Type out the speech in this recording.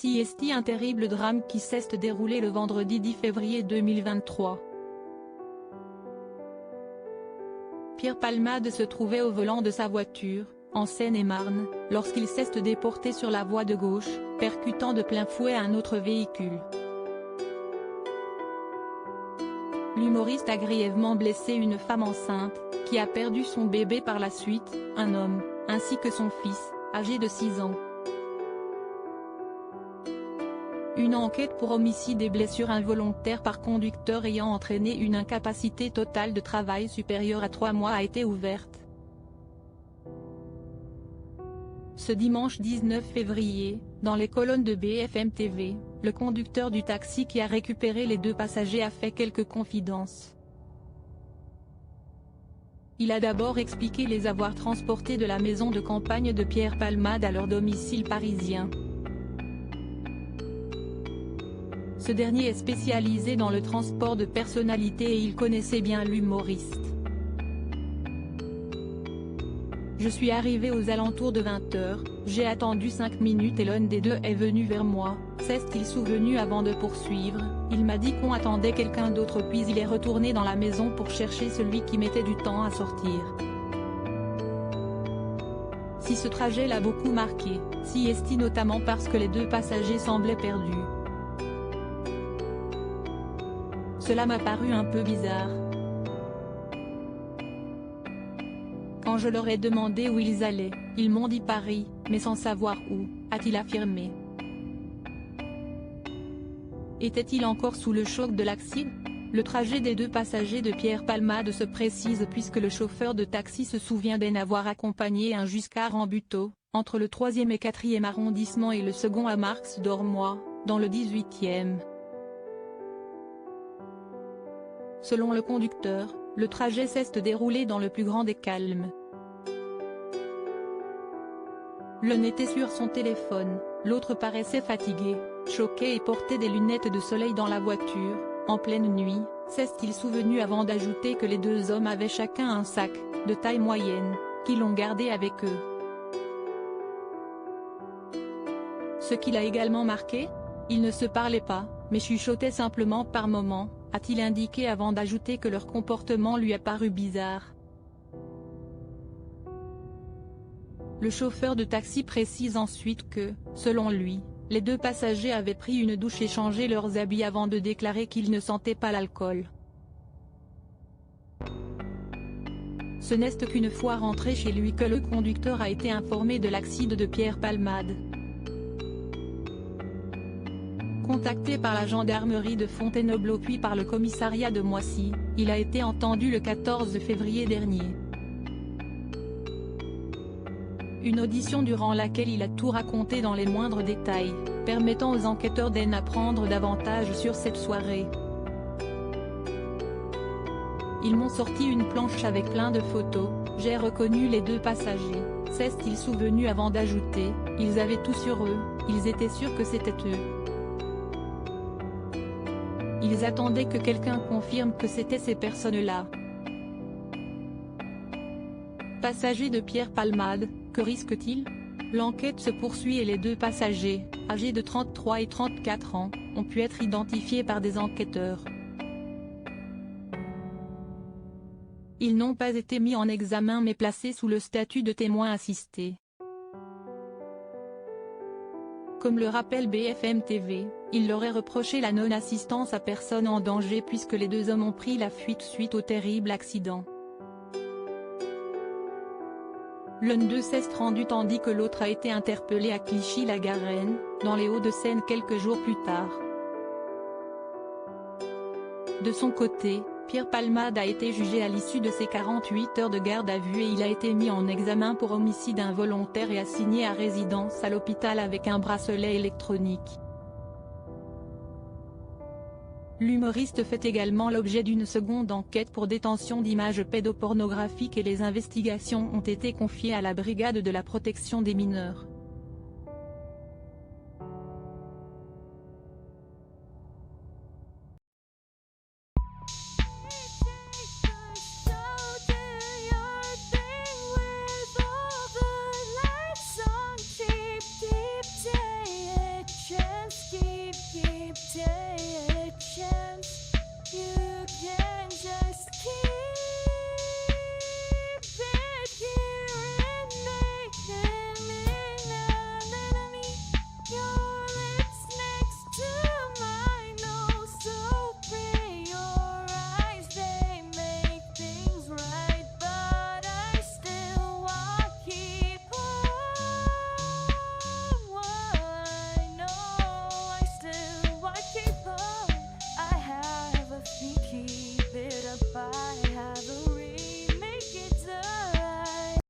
CST, un terrible drame qui s'est déroulé le vendredi 10 février 2023. Pierre Palmade se trouvait au volant de sa voiture, en Seine-et-Marne, lorsqu'il s'est déporté sur la voie de gauche, percutant de plein fouet un autre véhicule. L'humoriste a grièvement blessé une femme enceinte, qui a perdu son bébé par la suite, un homme, ainsi que son fils, âgé de 6 ans. Une enquête pour homicide et blessure involontaire par conducteur ayant entraîné une incapacité totale de travail supérieure à 3 mois a été ouverte. Ce dimanche 19 février, dans les colonnes de BFM TV, le conducteur du taxi qui a récupéré les 2 passagers a fait quelques confidences. Il a d'abord expliqué les avoir transportés de la maison de campagne de Pierre Palmade à leur domicile parisien. Ce dernier est spécialisé dans le transport de personnalités et il connaissait bien l'humoriste. Je suis arrivé aux alentours de 20 h, j'ai attendu 5 minutes et l'un des 2 est venu vers moi, s'est-il souvenu avant de poursuivre, il m'a dit qu'on attendait quelqu'un d'autre puis il est retourné dans la maison pour chercher celui qui mettait du temps à sortir. Si ce trajet l'a beaucoup marqué, CST notamment parce que les 2 passagers semblaient perdus. Cela m'a paru un peu bizarre. Quand je leur ai demandé où ils allaient, ils m'ont dit Paris, mais sans savoir où, a-t-il affirmé. Était-il encore sous le choc de l'accident? Le trajet des 2 passagers de Pierre Palmade se précise puisque le chauffeur de taxi se souvient d'en avoir accompagné un jusqu'à Rambuteau, entre le 3e et 4e arrondissement et le second à Marx-Dormois, dans le 18e. Selon le conducteur, le trajet s'est déroulé dans le plus grand des calmes. L'un était sur son téléphone, l'autre paraissait fatigué, choqué et portait des lunettes de soleil dans la voiture, en pleine nuit, s'est-il souvenu avant d'ajouter que les 2 hommes avaient chacun un sac, de taille moyenne, qu'ils l'ont gardé avec eux. Ce qui l'a également marqué? Ils ne se parlaient pas, mais chuchotaient simplement par moments, a-t-il indiqué avant d'ajouter que leur comportement lui a paru bizarre. Le chauffeur de taxi précise ensuite que, selon lui, les 2 passagers avaient pris une douche et changé leurs habits avant de déclarer qu'ils ne sentaient pas l'alcool. Ce n'est qu'une fois rentré chez lui que le conducteur a été informé de l'accident de Pierre Palmade. Contacté par la gendarmerie de Fontainebleau puis par le commissariat de Moissy, il a été entendu le 14 février dernier. Une audition durant laquelle il a tout raconté dans les moindres détails, permettant aux enquêteurs d'en apprendre davantage sur cette soirée. Ils m'ont sorti une planche avec plein de photos, j'ai reconnu les 2 passagers, s'est-il souvenu avant d'ajouter, ils avaient tout sur eux, ils étaient sûrs que c'était eux. Ils attendaient que quelqu'un confirme que c'était ces personnes-là. Passager de Pierre Palmade, que risque-t-il? L'enquête se poursuit et les 2 passagers, âgés de 33 et 34 ans, ont pu être identifiés par des enquêteurs. Ils n'ont pas été mis en examen mais placés sous le statut de témoins assistés. Comme le rappelle BFM TV, il leur est reproché la non-assistance à personne en danger puisque les 2 hommes ont pris la fuite suite au terrible accident. L'un d'eux s'est rendu tandis que l'autre a été interpellé à Clichy-la-Garenne, dans les Hauts-de-Seine quelques jours plus tard. De son côté, Pierre Palmade a été jugé à l'issue de ses 48 heures de garde à vue et il a été mis en examen pour homicide involontaire et assigné à résidence à l'hôpital avec un bracelet électronique. L'humoriste fait également l'objet d'une seconde enquête pour détention d'images pédopornographiques et les investigations ont été confiées à la brigade de la protection des mineurs.